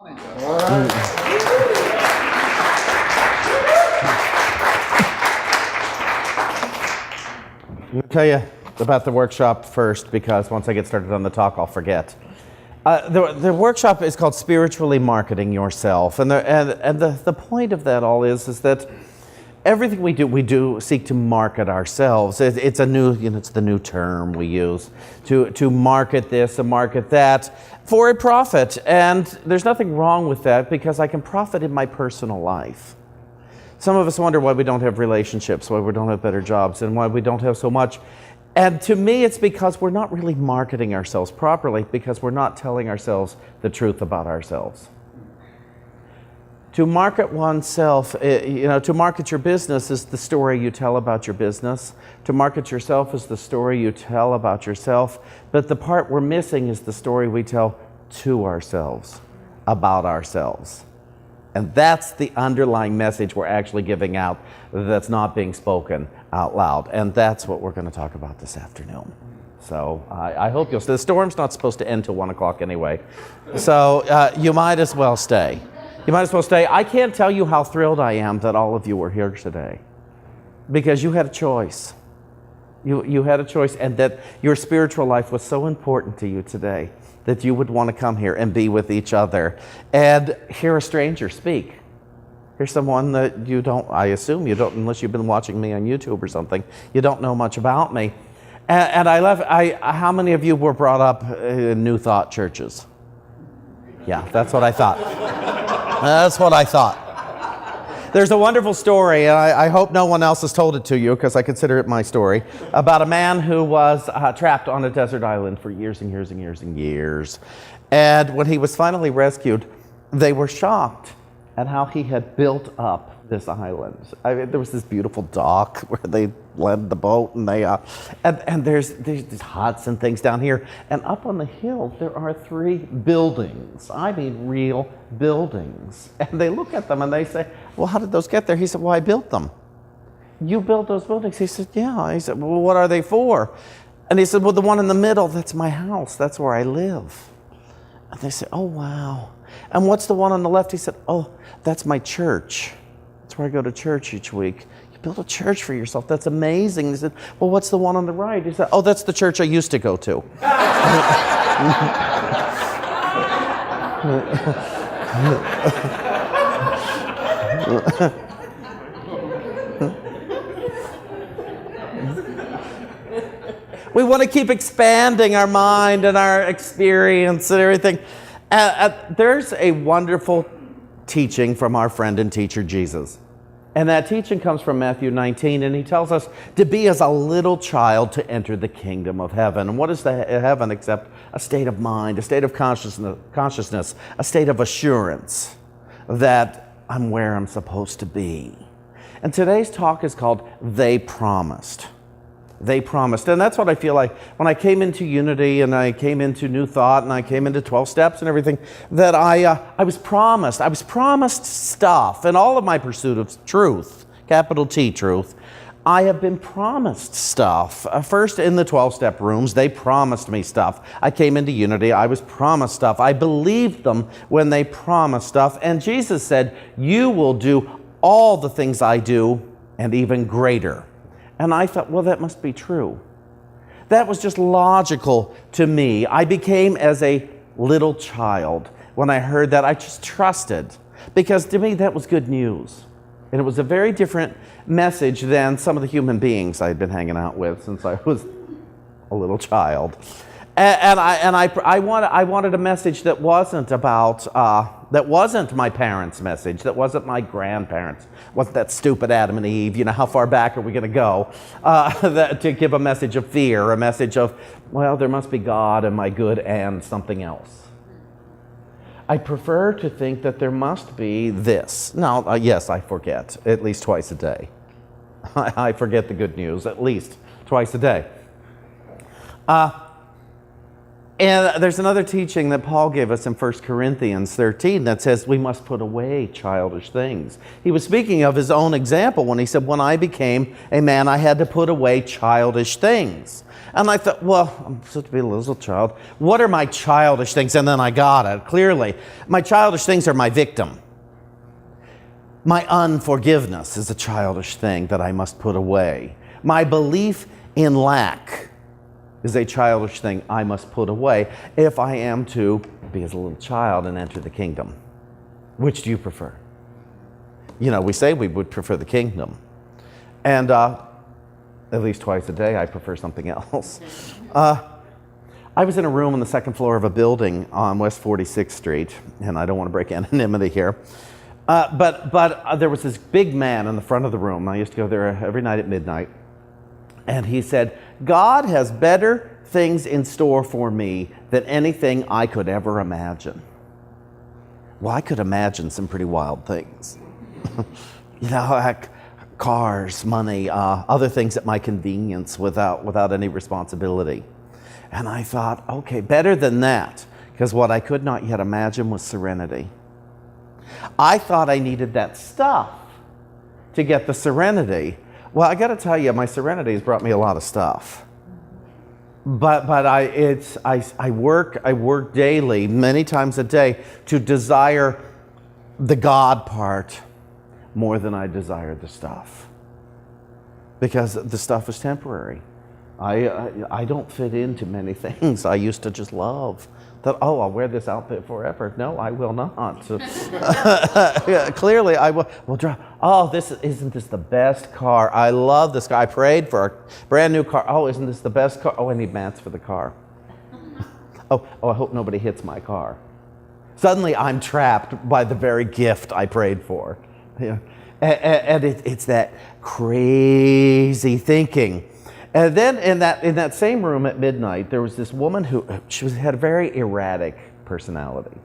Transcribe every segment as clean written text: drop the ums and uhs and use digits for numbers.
I'll tell you about the workshop first, because once I get started on the talk, I'll forget. The workshop is called Spiritually Marketing Yourself, and the point of that all is that everything we do seek to market ourselves. It's a new, it's the new term we use to market this and market that for a profit, and there's nothing wrong with that, because I can profit in my personal life. Some of us wonder why we don't have relationships, why we don't have better jobs, and why we don't have so much. And to me, it's because we're not really marketing ourselves properly, because we're not telling ourselves the truth about ourselves. To market oneself, to market your business is the story you tell about your business. To market yourself is the story you tell about yourself. But the part we're missing is the story we tell to ourselves, about ourselves. And that's the underlying message we're actually giving out that's not being spoken out loud. And that's what we're going to talk about this afternoon. So I hope you'll stay. The storm's not supposed to end till 1 o'clock anyway. So you might as well stay. You might as well stay. I can't tell you how thrilled I am that all of you are here today, because you had a choice. You had a choice, and that your spiritual life was so important to you today that you would want to come here and be with each other and hear a stranger speak. Here's someone that you don't, I assume you don't, unless you've been watching me on YouTube or something, you don't know much about me. And how many of you were brought up in New Thought churches? Yeah, that's what I thought. That's what I thought. There's a wonderful story, and I hope no one else has told it to you, because I consider it my story, about a man who was trapped on a desert island for years and years and years and years. And when he was finally rescued, they were shocked at how he had built up this island. There was this beautiful dock where they landed the boat, and there's these huts and things down here. And up on the hill, there are 3 buildings. I mean, real buildings. And they look at them and they say, well, how did those get there? He said, well, I built them. You built those buildings? He said, yeah. He said, well, what are they for? And he said, well, the one in the middle, that's my house. That's where I live. And they said, oh, wow. And what's the one on the left? He said, oh, that's my church. That's where I go to church each week. You built a church for yourself. That's amazing. He said, well, what's the one on the right? He said, oh, that's the church I used to go to. We want to keep expanding our mind and our experience and everything. There's a wonderful teaching from our friend and teacher Jesus. And that teaching comes from Matthew 19, and he tells us to be as a little child to enter the kingdom of heaven. And what is the heaven except a state of mind, a state of consciousness, a state of assurance that I'm where I'm supposed to be. And today's talk is called They Promised. They promised. And that's what I feel like when I came into Unity, and I came into New Thought, and I came into 12 Steps and everything, that I was promised. I was promised stuff. In all of my pursuit of truth, capital T, truth, I have been promised stuff. First in the 12-step rooms, they promised me stuff. I came into Unity, I was promised stuff. I believed them when they promised stuff. And Jesus said, you will do all the things I do and even greater. And I thought, well, that must be true. That was just logical to me. I became as a little child. When I heard that, I just trusted, because to me that was good news. And it was a very different message than some of the human beings I'd been hanging out with since I was a little child. And I wanted a message that wasn't about, that wasn't my parents' message, that wasn't my grandparents', wasn't that stupid Adam and Eve, how far back are we going to go, to give a message of fear, a message of, well, there must be God and my good and something else. I prefer to think that there must be this. Now, yes, I forget at least twice a day. I forget the good news at least twice a day. And there's another teaching that Paul gave us in 1 Corinthians 13 that says we must put away childish things. He was speaking of his own example when he said, when I became a man, I had to put away childish things. And I thought, well, I'm supposed to be a little child. What are my childish things? And then I got it, clearly. My childish things are my victim. My unforgiveness is a childish thing that I must put away. My belief in lack is a childish thing I must put away if I am to be as a little child and enter the kingdom. Which do you prefer? You know, we say we would prefer the kingdom. And at least twice a day, I prefer something else. I was in a room on the second floor of a building on West 46th Street, and I don't want to break anonymity here. But there was this big man in the front of the room. I used to go there every night at midnight. And he said, God has better things in store for me than anything I could ever imagine. Well, I could imagine some pretty wild things. You know, like cars, money, other things at my convenience without any responsibility. And I thought, okay, better than that, because what I could not yet imagine was serenity. I thought I needed that stuff to get the serenity. Well, I got to tell you, my serenity has brought me a lot of stuff. But I work daily, many times a day, to desire the God part more than I desire the stuff, because the stuff is temporary. I don't fit into many things I used to just love. That, oh, I'll wear this outfit forever. No, I will not. Yeah, clearly, I will drive. Oh, isn't this the best car? I love this car. I prayed for a brand new car. Oh, isn't this the best car? Oh, I need mats for the car. Oh, I hope nobody hits my car. Suddenly, I'm trapped by the very gift I prayed for. Yeah. And it's that crazy thinking. And then in that same room at midnight, there was this woman who had a very erratic personality.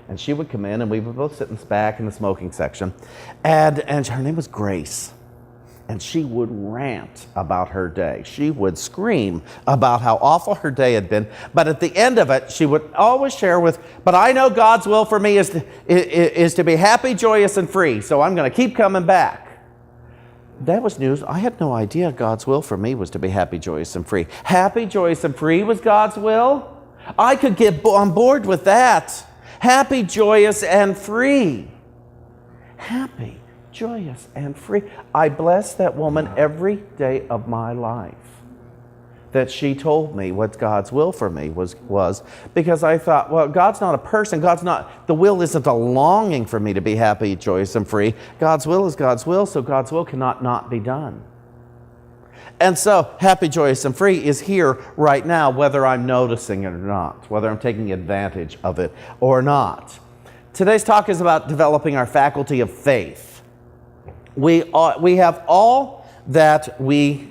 And she would come in, and we would both sit in the back in the smoking section. And her name was Grace. And she would rant about her day. She would scream about how awful her day had been. But at the end of it, she would always share but I know God's will for me is to be happy, joyous, and free. So I'm going to keep coming back. That was news. I had no idea God's will for me was to be happy, joyous, and free. Happy, joyous, and free was God's will? I could get on board with that. Happy, joyous, and free. Happy, joyous, and free. I bless that woman every day of my life that she told me what God's will for me was, because I thought, well, God's not a person. The will isn't a longing for me to be happy, joyous, and free. God's will is God's will, so God's will cannot not be done. And so, happy, joyous, and free is here right now, whether I'm noticing it or not, whether I'm taking advantage of it or not. Today's talk is about developing our faculty of faith. We have all that we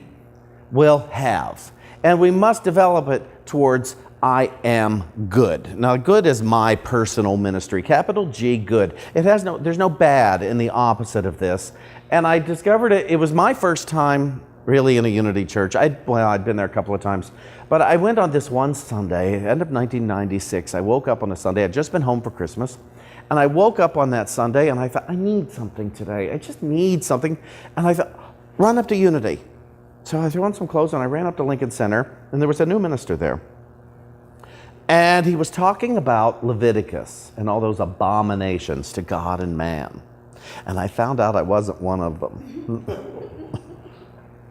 will have. And we must develop it towards I am good. Now, good is my personal ministry. Capital G, good. There's no bad in the opposite of this. And I discovered it was my first time really in a Unity church. I'd been there a couple of times. But I went on this one Sunday, end of 1996. I woke up on a Sunday. I'd just been home for Christmas. And I woke up on that Sunday and I thought, I need something today. I just need something. And I thought, run up to Unity. So I threw on some clothes and I ran up to Lincoln Center, and there was a new minister there. And he was talking about Leviticus and all those abominations to God and man. And I found out I wasn't one of them.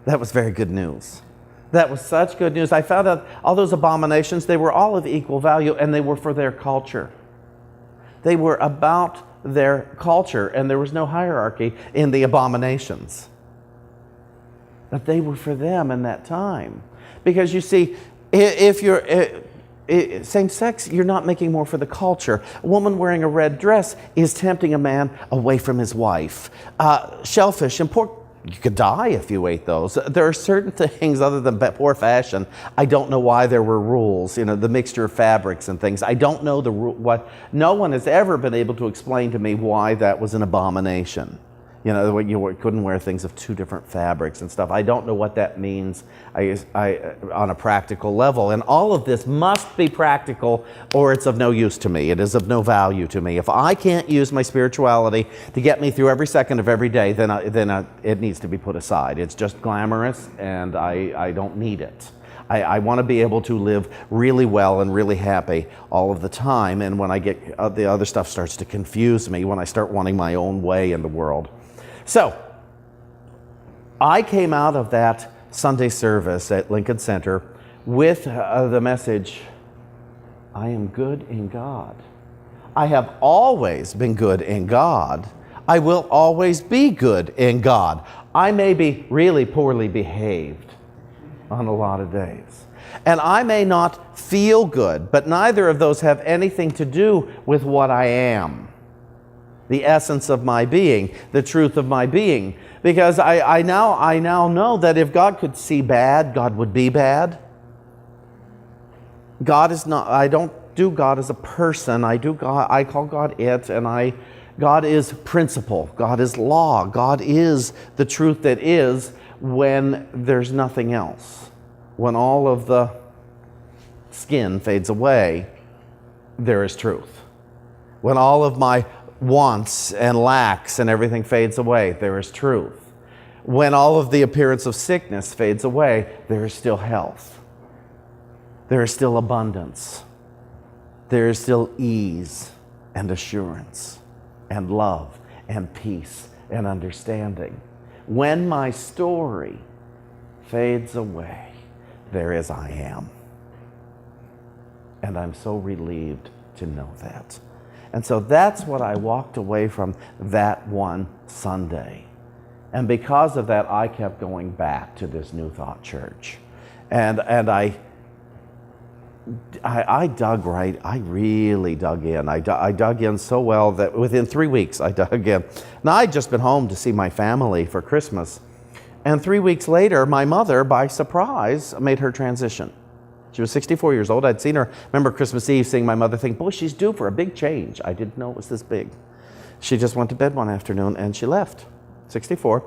That was very good news. That was such good news. I found out all those abominations, they were all of equal value, and they were for their culture. They were about their culture, and there was no hierarchy in the abominations. But they were for them in that time. Because you see, if you're same sex, you're not making more for the culture. A woman wearing a red dress is tempting a man away from his wife. Shellfish and pork, you could die if you ate those. There are certain things other than poor fashion. I don't know why there were rules, the mixture of fabrics and things. I don't know what. No one has ever been able to explain to me why that was an abomination. You know, when you couldn't wear things of two different fabrics and stuff. I don't know what that means on a practical level. And all of this must be practical or it's of no use to me. It is of no value to me. If I can't use my spirituality to get me through every second of every day, then it needs to be put aside. It's just glamorous and I don't need it. I want to be able to live really well and really happy all of the time. And when I get the other stuff starts to confuse me, when I start wanting my own way in the world. So, I came out of that Sunday service at Lincoln Center with the message, I am good in God. I have always been good in God. I will always be good in God. I may be really poorly behaved on a lot of days. And I may not feel good, but neither of those have anything to do with what I am. The essence of my being, the truth of my being. Because I now know that if God could see bad, God would be bad. God is not, I don't do God as a person. I call God it, and God is principle. God is law. God is the truth that is when there's nothing else. When all of the skin fades away, there is truth. When all of my wants and lacks and everything fades away, there is truth. When all of the appearance of sickness fades away, there is still health. There is still abundance. There is still ease and assurance and love and peace and understanding. When my story fades away, there is I am. And I'm so relieved to know that. And so that's what I walked away from that one Sunday. And because of that, I kept going back to this New Thought Church. And I dug right, I really dug in. I dug in so well that within 3 weeks I dug in. Now, I'd just been home to see my family for Christmas. And 3 weeks later, my mother, by surprise, made her transition. She was 64 years old. I'd seen her, remember Christmas Eve, seeing my mother think, boy, she's due for a big change. I didn't know it was this big. She just went to bed one afternoon and she left, 64.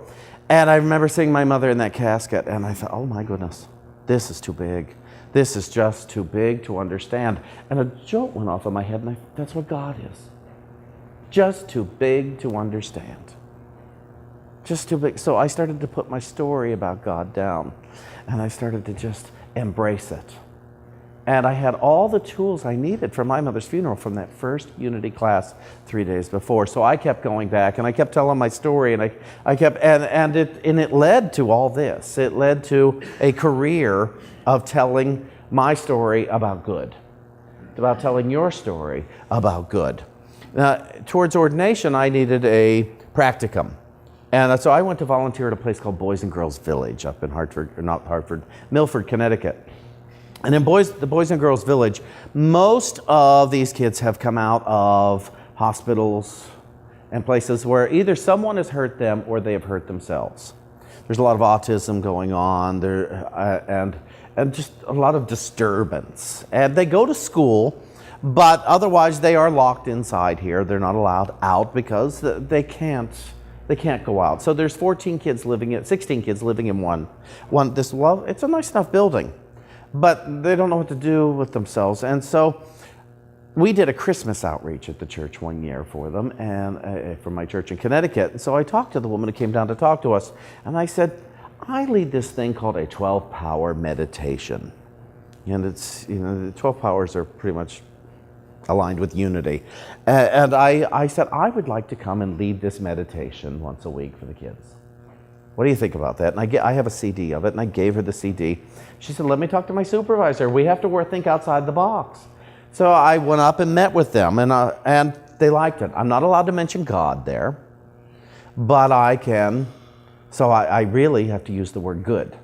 And I remember seeing my mother in that casket and I thought, oh my goodness, this is too big. This is just too big to understand. And a jolt went off in my head and that's what God is. Just too big to understand. Just too big. So I started to put my story about God down and I started to just embrace it. And I had all the tools I needed for my mother's funeral from that first Unity class 3 days before. So I kept going back and I kept telling my story and it led to all this. It led to a career of telling my story about good, about telling your story about good. Towards ordination, I needed a practicum. And so I went to volunteer at a place called Boys and Girls Village up in Milford, Connecticut. And in the Boys and Girls Village, most of these kids have come out of hospitals and places where either someone has hurt them or they have hurt themselves. There's a lot of autism going on there, and just a lot of disturbance. And they go to school, but otherwise they are locked inside here. They're not allowed out because they can't go out. So there's 16 kids living in one. It's a nice enough building. But they don't know what to do with themselves. And so we did a Christmas outreach at the church one year for them, and from my church in Connecticut. And so I talked to the woman who came down to talk to us, and I said, I lead this thing called a 12-power meditation. And it's, the 12 powers are pretty much aligned with unity. And I said, I would like to come and lead this meditation once a week for the kids. What do you think about that? And I have a CD of it, and I gave her the CD. She said, let me talk to my supervisor. We have to think outside the box. So I went up and met with them, and they liked it. I'm not allowed to mention God there, but I can. So I really have to use the word good.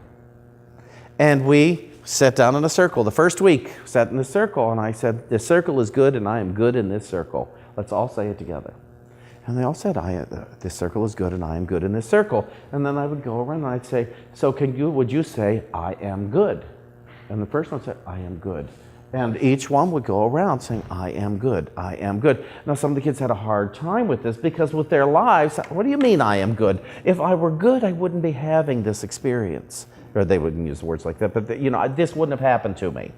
And we sat down in a circle. The first week, sat in a circle, and I said, this circle is good, and I am good in this circle. Let's all say it together. And they all said, this circle is good and I am good in this circle. And then I would go around and I'd say, so would you say, I am good? And the first one said, I am good. And each one would go around saying, I am good, I am good. Now, some of the kids had a hard time with this because with their lives, what do you mean I am good? If I were good, I wouldn't be having this experience. Or they wouldn't use words like that, but this wouldn't have happened to me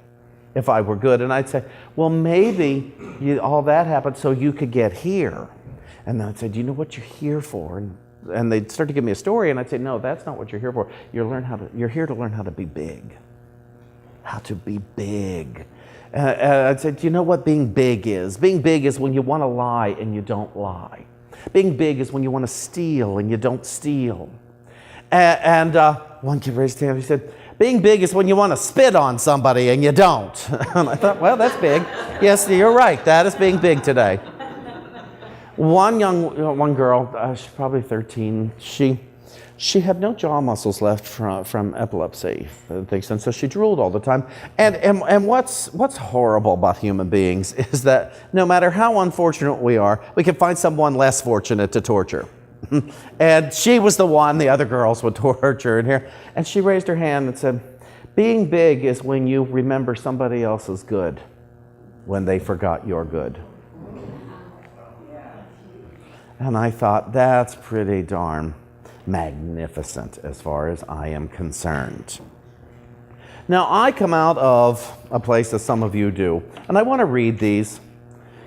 if I were good. And I'd say, well, maybe all that happened so you could get here. And then I'd say, do you know what you're here for? And they'd start to give me a story, and I'd say, no, that's not what you're here for. You're here to learn how to be big. How to be big. I'd say, do you know what being big is? Being big is when you want to lie and you don't lie. Being big is when you want to steal and you don't steal. And one kid raised his hand, he said, being big is when you want to spit on somebody and you don't. And I thought, well, that's big. Yes, you're right. That is being big today. One girl, she's probably 13, she had no jaw muscles left from epilepsy, and so she drooled all the time. And what's horrible about human beings is that no matter how unfortunate we are, we can find someone less fortunate to torture. And she was the one the other girls would torture in here. And she raised her hand and said, being big is when you remember somebody else's good when they forgot your good. And I thought, that's pretty darn magnificent as far as I am concerned. Now, I come out of a place that some of you do, and I want to read these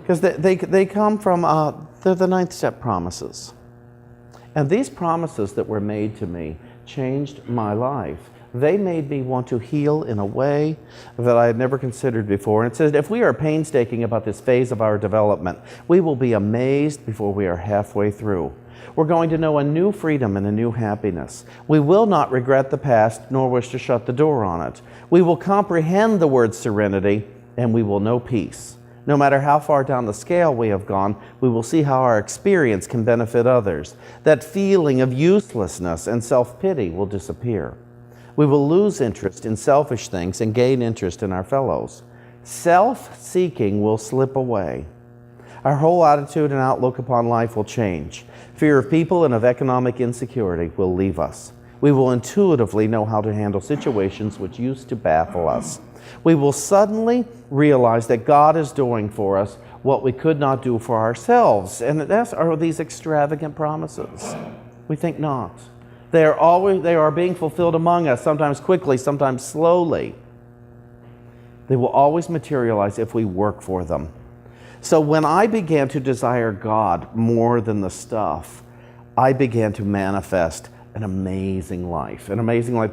because they come from, they're the 9th step promises. And these promises that were made to me changed my life. They made me want to heal in a way that I had never considered before. And it says, if we are painstaking about this phase of our development, we will be amazed before we are halfway through. We're going to know a new freedom and a new happiness. We will not regret the past, nor wish to shut the door on it. We will comprehend the word serenity, and we will know peace. No matter how far down the scale we have gone, we will see how our experience can benefit others. That feeling of uselessness and self-pity will disappear. We will lose interest in selfish things and gain interest in our fellows. Self-seeking will slip away. Our whole attitude and outlook upon life will change. Fear of people and of economic insecurity will leave us. We will intuitively know how to handle situations which used to baffle us. We will suddenly realize that God is doing for us what we could not do for ourselves. And are these extravagant promises? We think not. They are being fulfilled among us, sometimes quickly, sometimes slowly. They will always materialize if we work for them. So when I began to desire God more than the stuff, I began to manifest an amazing life,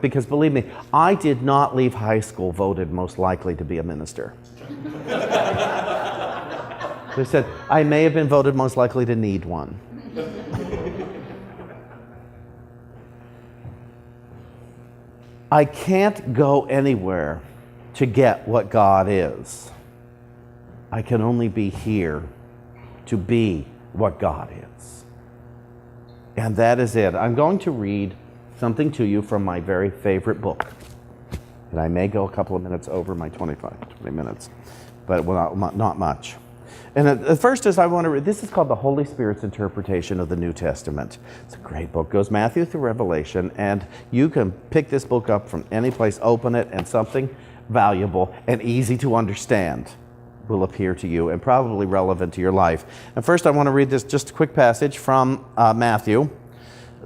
because believe me, I did not leave high school voted most likely to be a minister. They said, I may have been voted most likely to need one. I can't go anywhere to get what God is. I can only be here to be what God is. And that is it. I'm going to read something to you from my very favorite book. And I may go a couple of minutes over my 20 minutes, but not much. And the first is I want to read, this is called The Holy Spirit's Interpretation of the New Testament. It's a great book. It goes Matthew through Revelation, and you can pick this book up from any place, open it, and something valuable and easy to understand will appear to you and probably relevant to your life. And first I want to read this just a quick passage from Matthew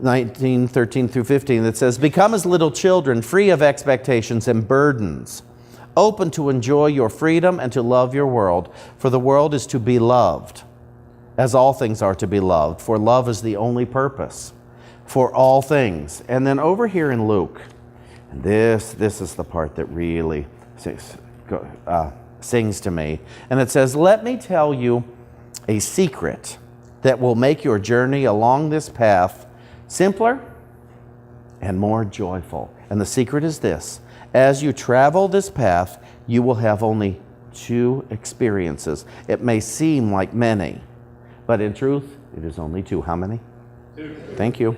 19:13 through 15 that says, "Become as little children, free of expectations and burdens, open to enjoy your freedom and to love your world, for the world is to be loved, as all things are to be loved, for love is the only purpose for all things." And then over here in Luke, and this is the part that really sings to me, and it says, "Let me tell you a secret that will make your journey along this path simpler and more joyful. And the secret is this: as you travel this path, you will have only 2 experiences. It may seem like many, but in truth, it is only 2. How many? 2. Thank you.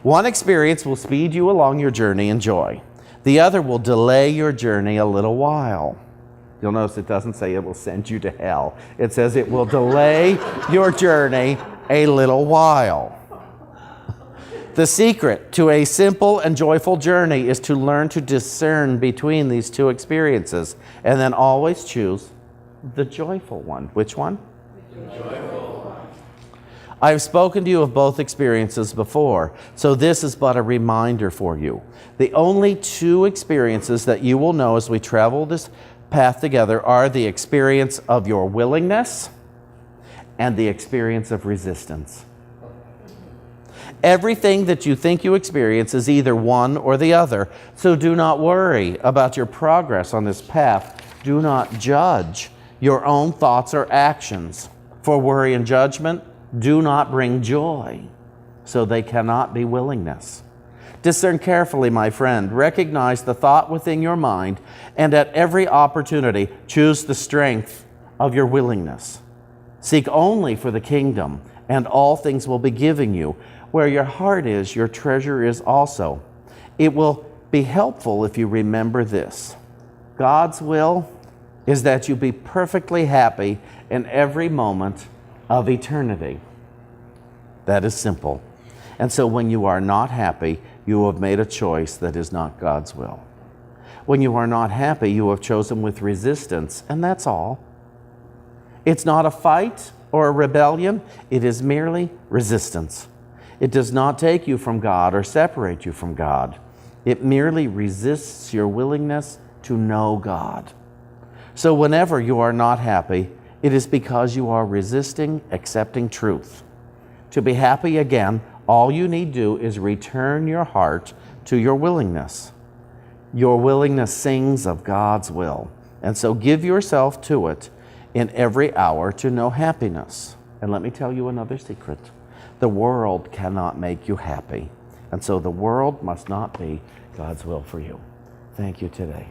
One experience will speed you along your journey in joy. The other will delay your journey a little while." You'll notice it doesn't say it will send you to hell. It says it will delay your journey a little while. The secret to a simple and joyful journey is to learn to discern between these two experiences and then always choose the joyful one. Which one? The joyful one. I have spoken to you of both experiences before, so this is but a reminder for you. The only two experiences that you will know as we travel this path together are the experience of your willingness and the experience of resistance. Everything that you think you experience is either one or the other. So do not worry about your progress on this path. Do not judge your own thoughts or actions. For worry and judgment do not bring joy, so they cannot be willingness. Discern carefully, my friend. Recognize the thought within your mind, and at every opportunity, choose the strength of your willingness. Seek only for the kingdom, and all things will be given you. Where your heart is, your treasure is also. It will be helpful if you remember this. God's will is that you be perfectly happy in every moment of eternity. That is simple. And so when you are not happy, you have made a choice that is not God's will. When you are not happy, you have chosen with resistance, and that's all. It's not a fight or a rebellion. It is merely resistance. It does not take you from God or separate you from God. It merely resists your willingness to know God. So whenever you are not happy, it is because you are resisting accepting truth. To be happy again, all you need do is return your heart to your willingness. Your willingness sings of God's will. And so give yourself to it in every hour to know happiness. And let me tell you another secret. The world cannot make you happy. And so the world must not be God's will for you. Thank you today.